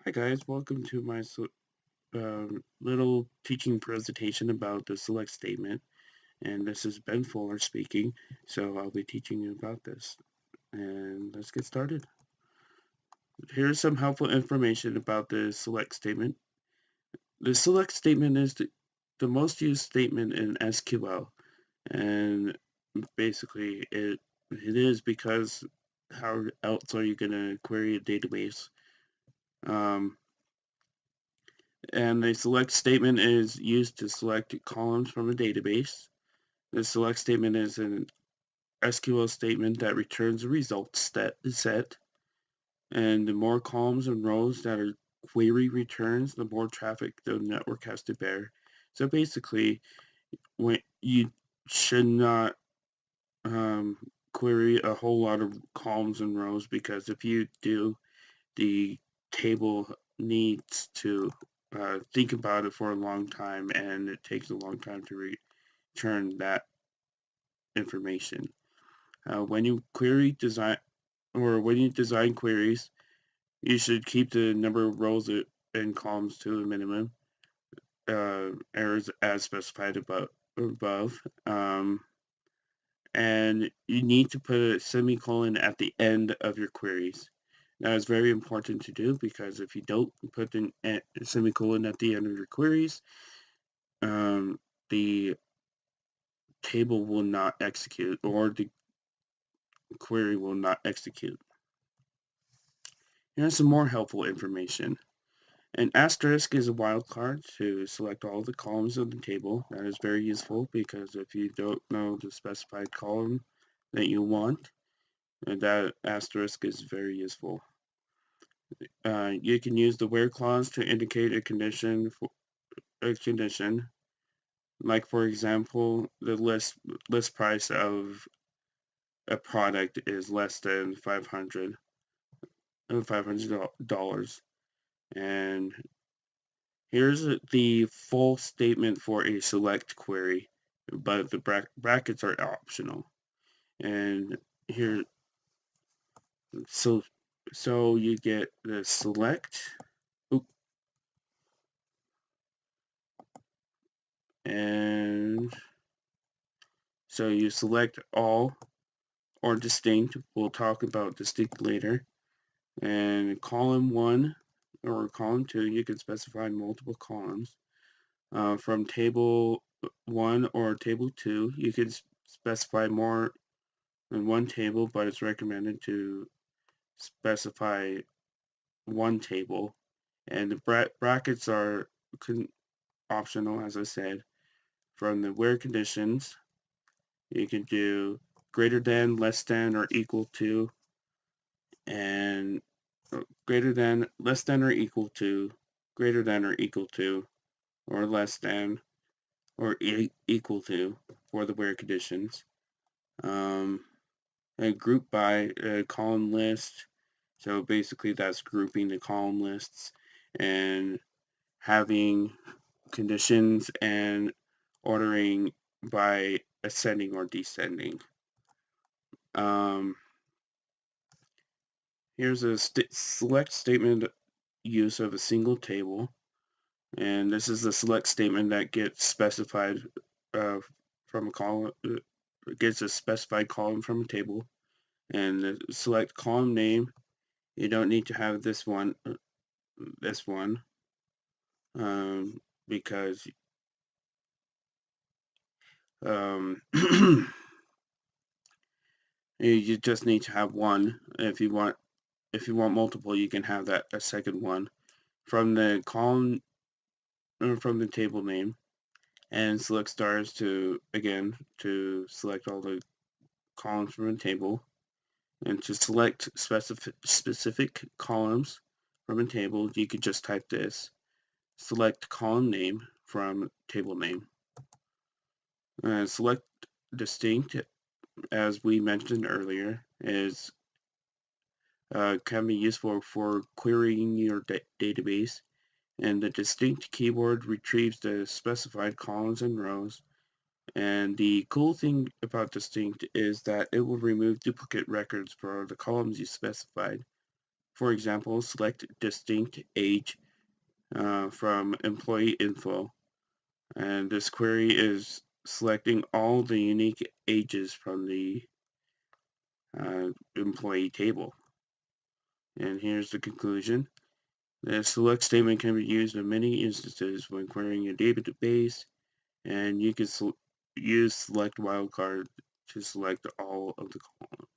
Hi guys, welcome to my little teaching presentation about the select statement. And this is Ben Fuller speaking, so I'll be teaching you about this. And let's get started. Here's some helpful information about the select statement. The select statement is the most used statement in SQL, and basically it is because how else are you going to query a database? Um, and the select statement is used to select columns from a database. The select statement is an SQL statement that returns a results set, and the more columns and rows that a query returns, the more traffic the network has to bear. So basically, when you should not query a whole lot of columns and rows, because if you do, the table needs to think about it for a long time, and it takes a long time to return that information. When you query design or when you design queries, you should keep the number of rows and columns to a minimum. Errors as specified above. And you need to put a semicolon at the end of your queries. That is very important to do, because if you don't put a semicolon at the end of your queries, the table will not execute, or the query will not execute. Here's some more helpful information. An asterisk is a wildcard to select all the columns of the table. That is very useful, because if you don't know the specified column that you want, that asterisk is very useful. You can use the where clause to indicate a condition, like for example, the list price of a product is less than $500, and here's the full statement for a select query, but the brackets are optional. And here, so you get the select, and so you select all or distinct. We'll talk about distinct later. And column 1 or column 2, you can specify multiple columns. From table 1 or table 2, you can specify more than one table, but it's recommended to specify one table. And the brackets are optional, as I said. From the where conditions, you can do greater than, less than, or equal to, and greater than, less than, or equal to, greater than or equal to, or less than, or equal to for the where conditions. And group by column list. So basically that's grouping the column lists and having conditions and ordering by ascending or descending. Here's a select statement use of a single table. And this is the select statement that gets specified from a column, gets a specified column from a table. And the select column name, you don't need to have this one, because you just need to have one. If you want multiple, you can have that a second one from the column or from the table name, and select stars to select all the columns from the table, and to select specific columns from a table, you could just type this: select column name from table name. Select distinct, as we mentioned earlier, can be useful for querying your database, and the distinct keyword retrieves the specified columns and rows. And the cool thing about distinct is that it will remove duplicate records for the columns you specified. For example, select distinct age from employee info, and this query is selecting all the unique ages from the employee table. And here's the conclusion. The select statement can be used in many instances when querying a database, and you can use select wildcard to select all of the columns.